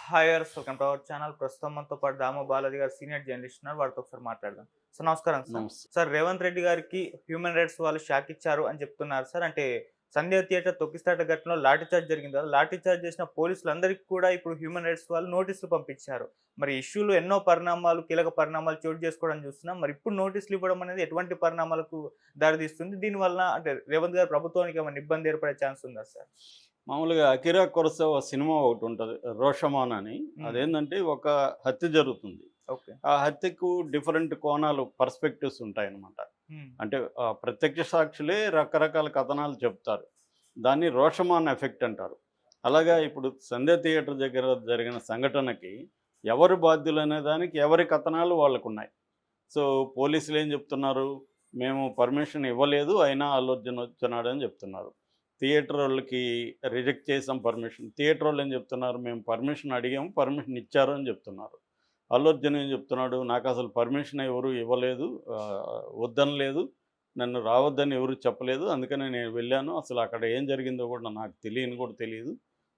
హాయర్స్ welcome to our channel. ప్రస్తుతం మనతో పాటు దామ బాలాజీ గారు సీనియర్ జర్నలిస్ట్ ఉన్నారు. వారితో ఒకసారి మాట్లాడదాం. సార్ నమస్కారం సార్. నమస్తే. సార్ రేవంత్ రెడ్డి గారికి హ్యూమన్ రైట్స్ వాళ్ళు షాక్ ఇచ్చారు అని చెప్తున్నారు సార్. అంటే సంధ్య థియేటర్ తొక్కిసలాట ఘటనలో లాఠీ చార్జ్ జరిగింది కదా! లాఠీ చార్జ్ చేసిన పోలీసులందరికీ కూడా ఇప్పుడు హ్యూమన్ రైట్స్ వాళ్ళు నోటీసులు పంపించారు. మరి ఇష్యూలో ఎన్నో పరిణామాలు, కీలక పరిణామాలు చోటు చేసుకోవడం చూస్తున్నాం. మరి ఇప్పుడు నోటీసులు ఇవ్వడం అనేది ఎటువంటి పరిణామాలకు దారితీస్తుంది? దీనివల్ల అంటే రేవంత్ గారి ప్రభుత్వానికి ఏమైనా ఇబ్బంది ఏర్పడే ఛాన్స్ ఉందా సార్? మామూలుగా 'అకిరా కురసావా' సినిమా ఒకటుంటది 'రోషమాన్' అని. హ్మ్. అదేందంటే ఒక హత్య జరుగుతుంది. ఓకే. ఆ హత్యకు డిఫరెంట్ కోణాలు, పర్స్పెక్టివ్స్ ఉంటాయన్నమాట. హ్మ్. అంటే ప్రత్యక్ష సాక్షులే రకరకాల కథనాలు చెప్తారు. దాన్ని 'రోషమాన్ ఎఫెక్ట్' అంటారు. అలాగా ఇప్పుడు 'సంధ్య థియేటర్' దగ్గర జరిగిన సంఘటనకి ఎవరు బాధ్యులనే దానికి ఎవరి కథనాలు వాళ్ళకున్నాయి. సో, పోలీసులేం చెప్తున్నారు, మేము పర్మిషన్ ఇవ్వలేదు, అయినా అల్లు అర్జున్ వచ్చున్నాడని చెప్తున్నారు. థియేటరోళ్ళకి రిజెక్ట్ చేసాం పర్మిషన్. థియేటరోళ్ళు ఏం చెప్తున్నారు, మేము పర్మిషన్ అడిగాము, పర్మిషన్ ఇచ్చారు అని చెప్తున్నారు. అల్లు అర్జున్ ఏం చెప్తున్నాడు, నాకసలు పర్మిషన్ ఎవరు ఇవ్వలేదు, వద్దనలేదు, నన్ను రావద్దని ఎవరు చెప్పలేదు, అందుకనే నేను వెళ్ళాను. అసలు అక్కడ ఏం జరిగిందో కూడా నాకు తెలియని కూడా తెలీదు.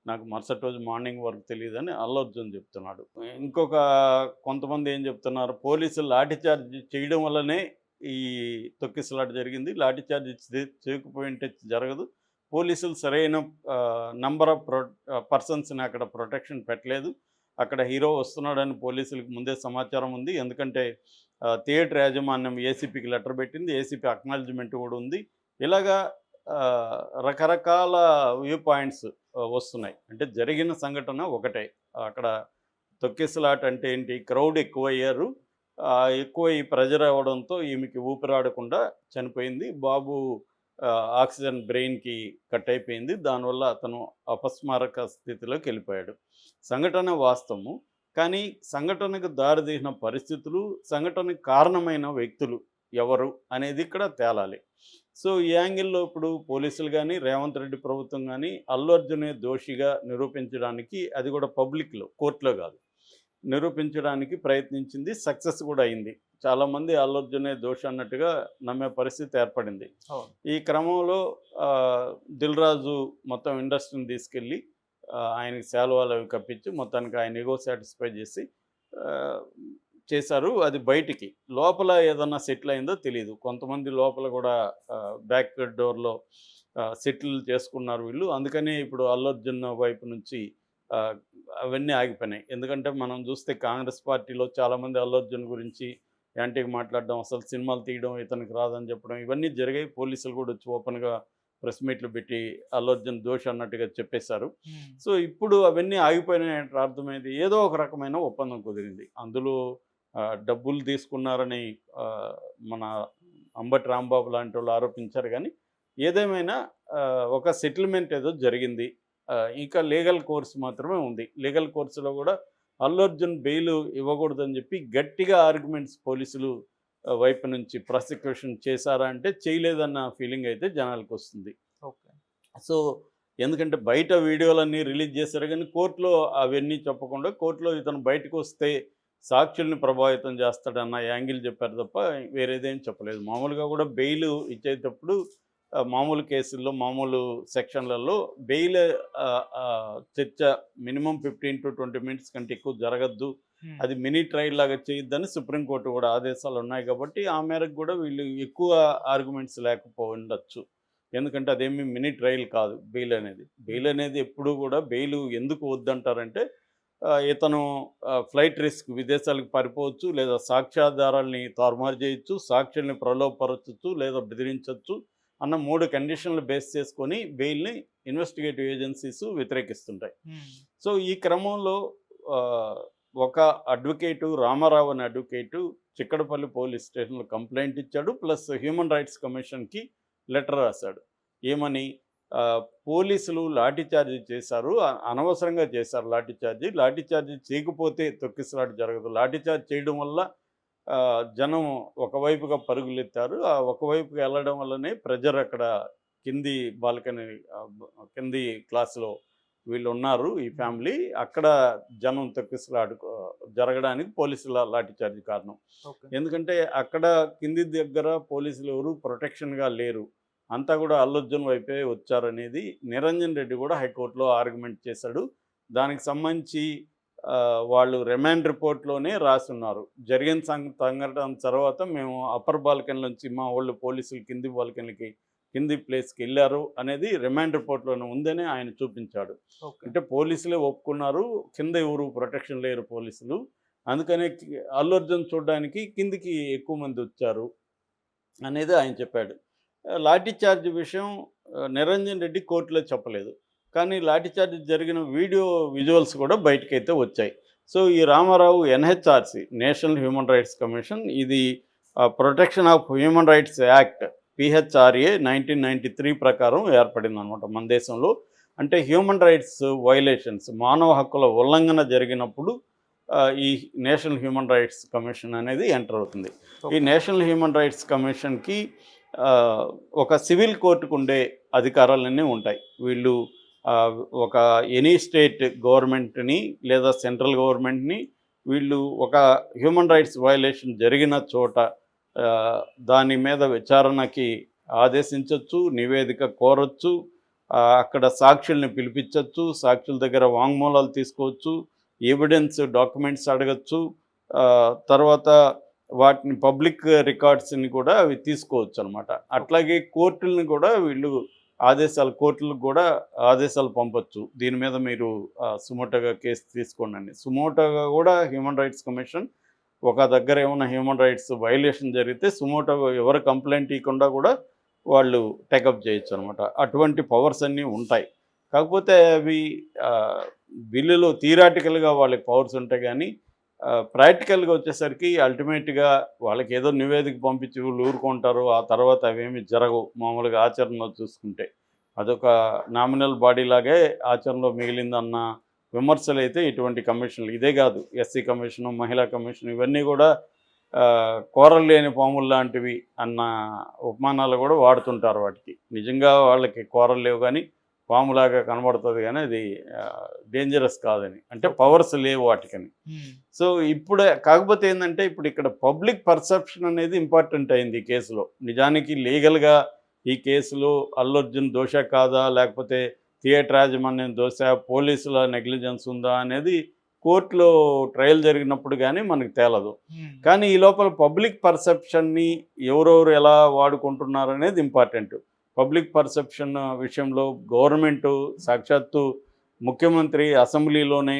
నాకు మరుసటి రోజు మార్నింగ్ వరకు తెలియదని అల్లు అర్జున్ చెప్తున్నాడు. ఇంకొక కొంతమంది ఏం చెప్తున్నారు, పోలీసులు లాఠీ చార్జ్ చేయడం వల్లనే ఈ తొక్కిసలాట జరిగింది. లాఠీ చార్జ్ చేయకపోయింటే జరగదు. పోలీసులు సరైన నంబర్ ఆఫ్ పర్సన్స్‌ని అక్కడ ప్రొటెక్షన్ పెట్టలేదు. అక్కడ హీరో వస్తున్నాడని పోలీసులకు ముందే సమాచారం ఉంది. ఎందుకంటే థియేటర్ యాజమాన్యం ఏసీపీకి లెటర్ పెట్టింది. ఏసీపీ అక్నాలెడ్జ్‌మెంట్ కూడా ఉంది. ఇలాగా రకరకాల వ్యూ పాయింట్స్ వస్తున్నాయి. అంటే జరిగిన సంఘటన ఒకటే. అక్కడ తొక్కిసలాట అంటే ఏంటి, క్రౌడ్ ఎక్కువయ్యారు. ఎక్కువ ఈ ప్రెజర్ అవ్వడంతో ఈమెకి ఊపిరాడకుండా చనిపోయింది. బాబు ఆక్సిజన్ బ్రెయిన్‌కి కట్ అయిపోయింది. దానివల్ల అతను అపస్మారక స్థితిలోకి వెళ్ళిపోయాడు. సంఘటన వాస్తవము. కానీ సంఘటనకు దారితీసిన పరిస్థితులు, సంఘటనకు కారణమైన వ్యక్తులు ఎవరు అనేది ఇక్కడ తేలాలి. సో, ఈ యాంగిల్‌లో ఇప్పుడు పోలీసులు గానీ, రేవంత్ రెడ్డి ప్రభుత్వం గానీ, అల్లు అర్జునే దోషిగా నిరూపించడానికి, అది కూడా పబ్లిక్‌లో, కోర్ట్‌లో కాదు, నిరూపించడానికి ప్రయత్నించింది. సక్సెస్ కూడా అయింది. చాలామంది అల్లు అర్జునే దోషి అన్నట్టుగా నమ్మే పరిస్థితి ఏర్పడింది. అవును. ఈ క్రమంలో 'దిల్ రాజు' మొత్తం ఇండస్ట్రీని తీసుకెళ్ళి ఆయనకి శాలువాలు అవి కప్పించి మొత్తానికి ఆయన ఇగో సాటిస్ఫై చేసి ఆహ్, చేశారు. అది బయటికి. లోపల ఏదన్నా సెటిల్ అయిందో తెలీదు. కొంతమంది లోపల కూడా బ్యాక్ డోర్‌లో సెటిల్ చేసుకున్నారు వీళ్ళు. అందుకనే ఇప్పుడు అల్లు అర్జున్ వైపు నుంచి ఆహ్, అవన్నీ ఆగిపోయినాయి. ఎందుకంటే మనం చూస్తే కాంగ్రెస్ పార్టీలో చాలామంది అల్లు అర్జున్ గురించి యాంటీగా మాట్లాడడం, అసలు సినిమాలు తీయడం ఇతనికి రాదని చెప్పడం, ఇవన్నీ జరిగాయి. పోలీసులు కూడా వచ్చి ఓపెన్‌గా ప్రెస్ మీట్లు పెట్టి అల్లు అర్జున్ దోషి అన్నట్టుగా చెప్పేశారు. హ్మ్. సో, ఇప్పుడు అవన్నీ ఆగిపోయినాయంటే అర్థమైంది ఏదో ఒక రకమైన ఒప్పందం కుదిరింది. అందులో డబ్బులు తీసుకున్నారని ఆహ్, మన అంబటి రాంబాబు లాంటోళ్ళు ఆరోపించారు గానీ, ఏదేమైనా ఒక సెటిల్‌మెంట్ ఏదో జరిగింది. ఇంకా లీగల్ కోర్స్ మాత్రమే ఉంది. లీగల్ కోర్స్‌లో కూడా అల్లు అర్జున్ బెయిల్ ఇవ్వకూడదని చెప్పి గట్టిగా ఆర్గ్యుమెంట్స్ పోలీసులు వైపు నుంచి ప్రాసిక్యూషన్ చేశారా అంటే చేయలేదన్న ఫీలింగ్ అయితే జనాలకొస్తుంది. ఓకే. సో, ఎందుకంటే బయట వీడియోలన్నీ రిలీజ్ చేశారు గానీ, కోర్ట్‌లో అవన్నీ చెప్పకుండా, కోర్ట్‌లో ఇతను బయటకొస్తే సాక్షుల్ని ప్రభావితం చేస్తాడన్న యాంగిల్ చెప్పారు తప్ప వేరేదేం చెప్పలేదు. మామూలుగా కూడా బెయిల్ ఇచ్చేటప్పుడు మామూలు కేసుల్లో, మామూలు సెక్షన్‌లలో బెయిల్ చర్చ మినిమమ్ 15-20 మినిట్స్ కంటే ఎక్కువ జరగద్దు. హ్మ్. అది మినీ ట్రయల్ లాగా చేయొద్దని సుప్రీంకోర్టు కూడా ఆదేశాలు ఉన్నాయి కాబట్టి, ఆ మేరకు కూడా వీళ్ళు ఎక్కువ ఆర్గ్యుమెంట్స్ లేకపోయుండొచ్చు. ఎందుకంటే అదేమి మినీ ట్రయల్ కాదు బెయిల్ అనేది. బెయిల్ అనేది ఎప్పుడూ కూడా బెయిల్ ఎందుకు వద్దంటారంటే, ఇతను ఫ్లైట్ రిస్క్, విదేశాలకు పారిపోవచ్చు, లేదా సాక్ష్యాధారాల్ని తారుమారు చేయొచ్చు, సాక్షుల్ని ప్రలోభపరచొచ్చు, లేదా బెదిరించొచ్చు అన్న 3 కండిషన్లు బేస్ చేసుకొని బెయిల్‌ని ఇన్వెస్టిగేటివ్ ఏజెన్సీస్ వ్యతిరేకిస్తుంటాయి. హ్మ్. సో, ఈ క్రమంలో ఆహ్, ఒక అడ్వకేటు, రామారావు అనే అడ్వకేటు చిక్కడపల్లి పోలీస్ స్టేషన్‌లో కంప్లెయింట్ ఇచ్చాడు. ప్లస్ హ్యూమన్ రైట్స్ కమిషన్‌కి లెటర్ రాశాడు. ఏమని, ఆహ్, పోలీసులు లాఠీ చార్జ్ చేశారు. అనవసరంగా చేశారు లాఠీ చార్జ్. లాఠీ చార్జ్ చేయకపోతే తొక్కిసలాట జరగదు. లాఠీ చార్జ్ చేయడం వల్ల జనం ఒకవైపుగా పరుగులెత్తారు. ఆ ఒకవైపుగా వెళ్ళడం వల్లనే ప్రెజర్ అక్కడ కింది బాల్కనీ, కింది క్లాస్‌లో వీళ్ళున్నారు ఈ హ్మ్. ఫ్యామిలీ. అక్కడ జనం తొక్కిసలాట జరగడానికి పోలీసుల లాఠీ చార్జ్ కారణం. ఓకే. ఎందుకంటే అక్కడ కింది దగ్గర పోలీసులు ఎవరు ప్రొటెక్షన్‌గా లేరు. అంతా కూడా అల్లు అర్జున్ వైపే వచ్చారనేది నిరంజన్ రెడ్డి కూడా హైకోర్టులో ఆర్గ్యుమెంట్ చేశాడు. దానికి సంబంధించి వాళ్ళు రిమాండ్ రిపోర్ట్లోనే రాసున్నారు. జరిగిన సంఘటన తర్వాత మేము అప్పర్ బాల్కనీ నుంచి మా వాళ్ళు పోలీసులు కింది బాల్కనీకి కింది ప్లేస్కి వెళ్ళారు అనేది రిమాండ్ రిపోర్ట్లోనే ఉందని ఆయన చూపించాడు. ఓకే. అంటే పోలీసులే ఒప్పుకున్నారు, కింద ఎవరు ప్రొటెక్షన్ లేరు పోలీసులు, అందుకనే అల్లు అర్జున్ చూడడానికి కిందికి ఎక్కువ మంది వచ్చారు అనేది ఆయన చెప్పాడు. లాఠీ చార్జ్ విషయం నిరంజన్ రెడ్డి కోర్టులో చెప్పలేదు. కానీ లాఠీ చార్జ్ జరిగిన వీడియో విజువల్స్ కూడా బయటకైతే వచ్చాయి. సో ఈ Ramarao NHRC national human rights commission, ఇది protection of human rights act PHRA 1993 ప్రకారం ఏర్పడిందనమాట మన దేశంలో. అంటే హ్యూమన్ రైట్స్ వైలేషన్స్, మానవ హక్కుల ఉల్లంఘన జరిగినప్పుడు ఈ నేషనల్ హ్యూమన్ రైట్స్ కమిషన్ అనేది ఎంటర్ అవుతుంది. ఈ నేషనల్ హ్యూమన్ రైట్స్ కమిషన్కి ఒక సివిల్ కోర్టుకు ఉండే అధికారాలన్నీ ఉంటాయి. వీళ్ళు ఒక ఎనీ స్టేట్ గవర్నమెంట్ని లేదా సెంట్రల్ గవర్నమెంట్ని వీళ్ళు ఒక హ్యూమన్ రైట్స్ వయలేషన్ జరిగిన చోట దాని మీద విచారణకి ఆదేశించవచ్చు, నివేదిక కోరచ్చు, అక్కడ సాక్షుల్ని పిలిపించవచ్చు, సాక్షుల దగ్గర వాంగ్మూలాలు తీసుకోవచ్చు, ఎవిడెన్స్ డాక్యుమెంట్స్ అడగచ్చు, తర్వాత వాటిని పబ్లిక్ రికార్డ్స్ని కూడా అవి తీసుకోవచ్చు అనమాట. అట్లాగే కోర్టులను కూడా వీళ్ళు కోర్టులకు కూడా ఆదేశాలు పంపొచ్చు, దీని మీద మీరు సుమోటోగా కేసు తీసుకోండి అని. సుమోటోగా కూడా హ్యూమన్ రైట్స్ కమిషన్ ఒక దగ్గర ఏమైనా హ్యూమన్ రైట్స్ వైలేషన్ జరిగితే సుమోటోగా ఎవరు కంప్లైంట్ ఇవ్వకుండా కూడా వాళ్ళు టేకప్ చేయొచ్చు అనమాట. అటువంటి పవర్స్ అన్నీ ఉంటాయి. కాకపోతే అవి బిల్లులో థియరాటికల్గా వాళ్ళకి పవర్స్ ఉంటాయి, కానీ ప్రాక్టికల్గా వచ్చేసరికి అల్టిమేట్గా వాళ్ళకి ఏదో నివేదిక పంపించి వీళ్ళు ఊరుకుంటారు, ఆ తర్వాత అవేమి జరగవు. మామూలుగా ఆచరణలో చూసుకుంటే అదొక నామినల్ బాడీ లాగే ఆచరణలో మిగిలిందన్న విమర్శలు అయితే ఇటువంటి కమిషన్లు, ఇదే కాదు ఎస్సీ కమిషను, మహిళా కమిషన్, ఇవన్నీ కూడా కూరలు లేని పాములు లాంటివి అన్న ఉపమానాలు కూడా వాడుతుంటారు వాటికి. నిజంగా వాళ్ళకి కూరలు లేవు కానీ పాములాగా కనబడుతుంది, కానీ అది డేంజరస్ కాదని, అంటే పవర్స్ లేవు వాటికని. సో ఇప్పుడే కాకపోతే ఏంటంటే ఇప్పుడు ఇక్కడ పబ్లిక్ పర్సెప్షన్ అనేది ఇంపార్టెంట్ అయింది ఈ కేసులో. నిజానికి లీగల్గా ఈ కేసులో అల్లు అర్జున్ దోష కాదా, లేకపోతే థియేటర్ యాజమాన్యం దోష, పోలీసుల నెగ్లిజెన్స్ ఉందా అనేది కోర్టులో ట్రయల్ జరిగినప్పుడు కానీ మనకు తేలదు. కానీ ఈ లోపల పబ్లిక్ పర్సెప్షన్ని ఎవరెవరు ఎలా వాడుకుంటున్నారు అనేది ఇంపార్టెంట్. పబ్లిక్ పర్సెప్షన్ విషయంలో గవర్నమెంటు సాక్షాత్తు ముఖ్యమంత్రి అసెంబ్లీలోనే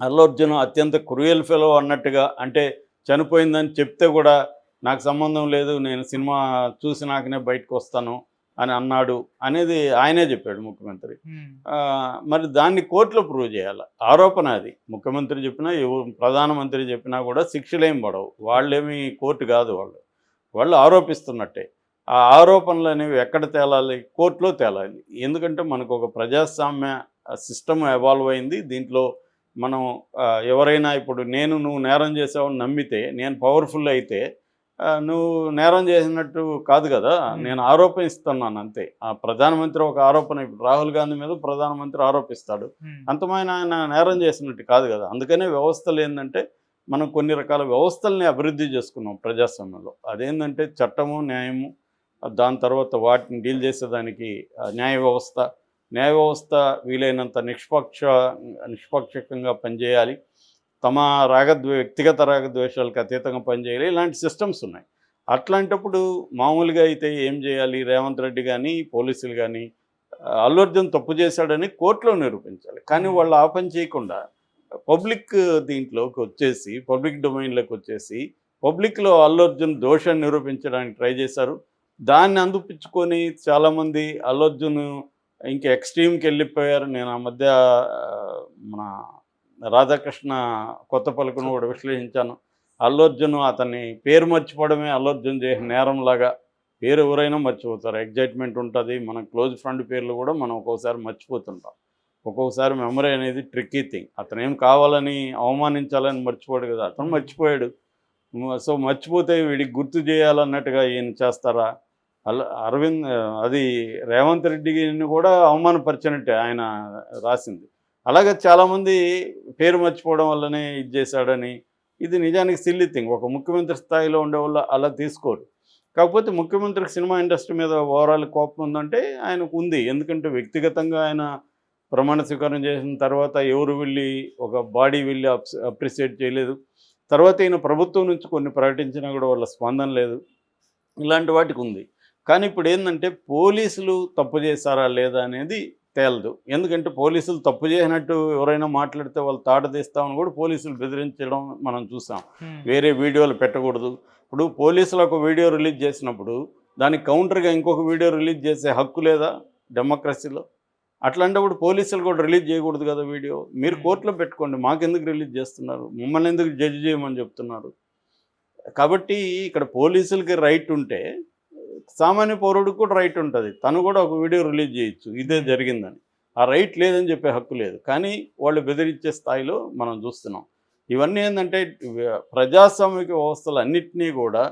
అల్లు అర్జున్ అత్యంత క్రూయల్ ఫెలో అన్నట్టుగా, అంటే చనిపోయిందని చెప్తే కూడా నాకు సంబంధం లేదు, నేను సినిమా చూసినాకనే బయటకు వస్తాను అని అన్నాడు అనేది ఆయనే చెప్పాడు ముఖ్యమంత్రి. మరి దాన్ని కోర్టులో ప్రూవ్ చేయాలి. ఆరోపణ అది ముఖ్యమంత్రి చెప్పినా ప్రధానమంత్రి చెప్పినా కూడా శిక్షలేం పడవు. వాళ్ళేమి కోర్టు కాదు, వాళ్ళు ఆరోపిస్తున్నట్టే. ఆ ఆరోపణలు అనేవి ఎక్కడ తేలాలి? కోర్టులో తేలాలి. ఎందుకంటే మనకు ఒక ప్రజాస్వామ్య సిస్టమ్ ఎవాల్వ్ అయింది. దీంట్లో మనం ఎవరైనా ఇప్పుడు నువ్వు నేరం చేసావని నమ్మితే, నేను పవర్ఫుల్ అయితే నువ్వు నేరం చేసినట్టు కాదు కదా, నేను ఆరోపిస్తున్నాను అంతే. ఆ ప్రధానమంత్రి ఒక ఆరోపణ, ఇప్పుడు రాహుల్ గాంధీ మీద ప్రధానమంత్రి ఆరోపిస్తాడు, అంతమైన ఆయన నేరం చేసినట్టు కాదు కదా. అందుకనే వ్యవస్థలు ఏంటంటే మనం కొన్ని రకాల వ్యవస్థల్ని అభివృద్ధి చేసుకున్నాం ప్రజాస్వామ్యంలో. అదేంటంటే చట్టము, న్యాయము, దాని తర్వాత వాటిని డీల్ చేసేదానికి న్యాయ వ్యవస్థ వీలైనంత నిష్పక్షకంగా పనిచేయాలి, తమ వ్యక్తిగత రాగద్వేషాలకు అతీతంగా పనిచేయాలి. ఇలాంటి సిస్టమ్స్ ఉన్నాయి. అట్లాంటప్పుడు మామూలుగా అయితే ఏం చేయాలి? రేవంత్ రెడ్డి కానీ పోలీసులు కానీ అల్లు అర్జున్ తప్పు చేశాడని కోర్టులో నిరూపించాలి. కానీ వాళ్ళు ఆ పని చేయకుండా పబ్లిక్ దీంట్లోకి వచ్చేసి, పబ్లిక్ డొమైన్లోకి వచ్చేసి పబ్లిక్లో అల్లు అర్జున్ దోషాన్ని నిరూపించడానికి ట్రై చేశారు. దాన్ని అందిపించుకొని చాలామంది అల్లు అర్జున్ ఇంకా ఎక్స్ట్రీమ్కి వెళ్ళిపోయారు. నేను ఆ మధ్య మన రాధాకృష్ణ కొత్త పలుకును కూడా విశ్లేషించాను. అల్లు అర్జున్ అతన్ని పేరు మర్చిపోవడమే అల్లు అర్జున్ చేసిన నేరంలాగా. పేరు ఎవరైనా మర్చిపోతారు, ఎగ్జైట్మెంట్ ఉంటుంది. మన క్లోజ్ ఫ్రెండ్ పేర్లు కూడా మనం ఒక్కోసారి మర్చిపోతుంటాం. ఒక్కొక్కసారి మెమరీ అనేది ట్రిక్కీ థింగ్. అతను ఏం కావాలని అవమానించాలని మర్చిపోయాడు కదా, అతను మర్చిపోయాడు. సో మర్చిపోతే వీడికి గుర్తు చేయాలన్నట్టుగా ఈయన చేస్తారా? అది రేవంత్ రెడ్డిని కూడా అవమానపరిచినట్టే ఆయన రాసింది. అలాగే చాలామంది పేరు మర్చిపోవడం వల్లనే ఇది చేశాడని, ఇది నిజానికి సిల్లీ థింగ్. ఒక ముఖ్యమంత్రి స్థాయిలో ఉండే వాళ్ళు అలా తీసుకోరు. కాకపోతే ముఖ్యమంత్రికి సినిమా ఇండస్ట్రీ మీద ఓవరాల్ కోపం ఉందంటే ఆయనకు ఉంది. ఎందుకంటే వ్యక్తిగతంగా ఆయన ప్రమాణ స్వీకారం చేసిన తర్వాత ఎవరు వెళ్ళి ఒక బాడీ వెళ్ళి అప్రిషియేట్ చేయలేదు. తర్వాత ఈయన ప్రభుత్వం నుంచి కొన్ని ప్రకటించినా కూడా వాళ్ళ స్పందన లేదు. ఇలాంటి వాటికి ఉంది. కానీ ఇప్పుడు ఏంటంటే పోలీసులు తప్పు చేశారా లేదా అనేది తేలదు. ఎందుకంటే పోలీసులు తప్పు చేసినట్టు ఎవరైనా మాట్లాడితే వాళ్ళు తాట తీస్తామని కూడా పోలీసులు బెదిరించడం మనం చూసాం. వేరే వీడియోలు పెట్టకూడదు. ఇప్పుడు పోలీసులు ఒక వీడియో రిలీజ్ చేసినప్పుడు దానికి కౌంటర్గా ఇంకొక వీడియో రిలీజ్ చేసే హక్కు లేదా డెమోక్రసీలో? అట్లాంటప్పుడు పోలీసులు కూడా రిలీజ్ చేయకూడదు కదా వీడియో. మీరు కోర్టులో పెట్టుకోండి, మాకెందుకు రిలీజ్ చేస్తున్నారు, మమ్మల్ని ఎందుకు జడ్జి చేయమని చెప్తున్నారు? కాబట్టి ఇక్కడ పోలీసులకి రైట్ ఉంటే సామాన్య పౌరుడికి కూడా రైట్ ఉంటుంది. తను కూడా ఒక వీడియో రిలీజ్ చేయొచ్చు ఇదే జరిగిందని. ఆ రైట్ లేదని చెప్పే హక్కు లేదు. కానీ వాళ్ళు బెదిరించే స్థాయిలో మనం చూస్తున్నాం. ఇవన్నీ ఏంటంటే ప్రజాస్వామిక వ్యవస్థలు అన్నింటినీ కూడా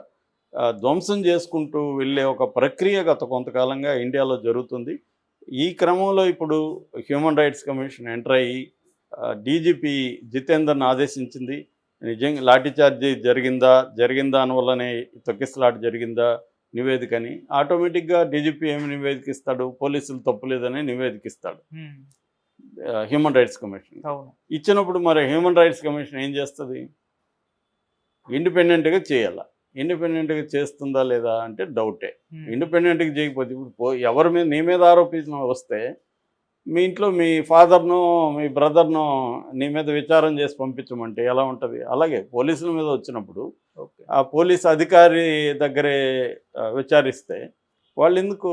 ధ్వంసం చేసుకుంటూ వెళ్ళే ఒక ప్రక్రియ గత కొంతకాలంగా ఇండియాలో జరుగుతుంది. ఈ క్రమంలో ఇప్పుడు హ్యూమన్ రైట్స్ కమిషన్ ఎంటర్ అయ్యి డీజీపీ జితేందర్ని ఆదేశించింది. నిజంగా లాఠీచార్జీ జరిగిందా అని వల్లనే తొక్కిసలాట జరిగిందా నివేదికని. ఆటోమేటిక్గా డీజీపీ ఏమి నివేదిక ఇస్తాడు? పోలీసులు తప్పులేదని నివేదిక ఇస్తాడు హ్యూమన్ రైట్స్ కమిషన్. ఇచ్చినప్పుడు మరి హ్యూమన్ రైట్స్ కమిషన్ ఏం చేస్తుంది? ఇండిపెండెంట్గా చేయాల. ఇండిపెండెంట్గా చేస్తుందా లేదా అంటే డౌటే. ఇండిపెండెంట్గా చేయకపోతే ఇప్పుడు ఎవరి మీద నీ మీద ఆరోపించిన వస్తే మీ ఇంట్లో మీ ఫాదర్నో మీ బ్రదర్నో నీ మీద విచారం చేసి పంపించమంటే ఎలా ఉంటుంది? అలాగే పోలీసుల మీద వచ్చినప్పుడు ఆ పోలీస్ అధికారి దగ్గరే విచారిస్తే వాళ్ళు ఎందుకు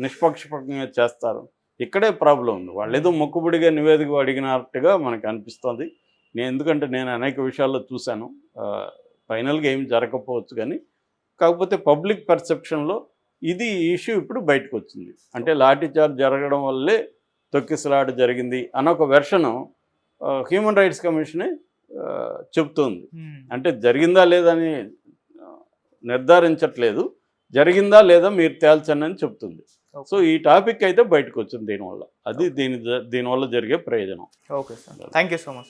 నిష్పక్షపాతంగా చేస్తారు? ఇక్కడే ప్రాబ్లం ఉంది. వాళ్ళు ఏదో మొక్కుబడిగా నివేదిక అడిగినట్టుగా మనకు అనిపిస్తుంది. ఎందుకంటే నేను అనేక విషయాల్లో చూశాను. ఫైనల్గా ఏం జరగకపోవచ్చు కానీ కాకపోతే పబ్లిక్ పర్సెప్షన్లో ఇది ఇష్యూ ఇప్పుడు బయటకు వచ్చింది. అంటే లాఠీచార్జ్ జరగడం వల్లే తొక్కిసలాట జరిగింది అన్న ఒక వెర్షను హ్యూమన్ రైట్స్ కమిషనే చెప్తుంది. అంటే జరిగిందా లేదా అని నిర్ధారించట్లేదు, జరిగిందా లేదా మీరు తేల్చండి అని చెప్తుంది. సో ఈ టాపిక్ అయితే బయటకు వచ్చింది దీనివల్ల. అది దీనివల్ల జరిగే ప్రయోజనం. Okay sir, thank you so much.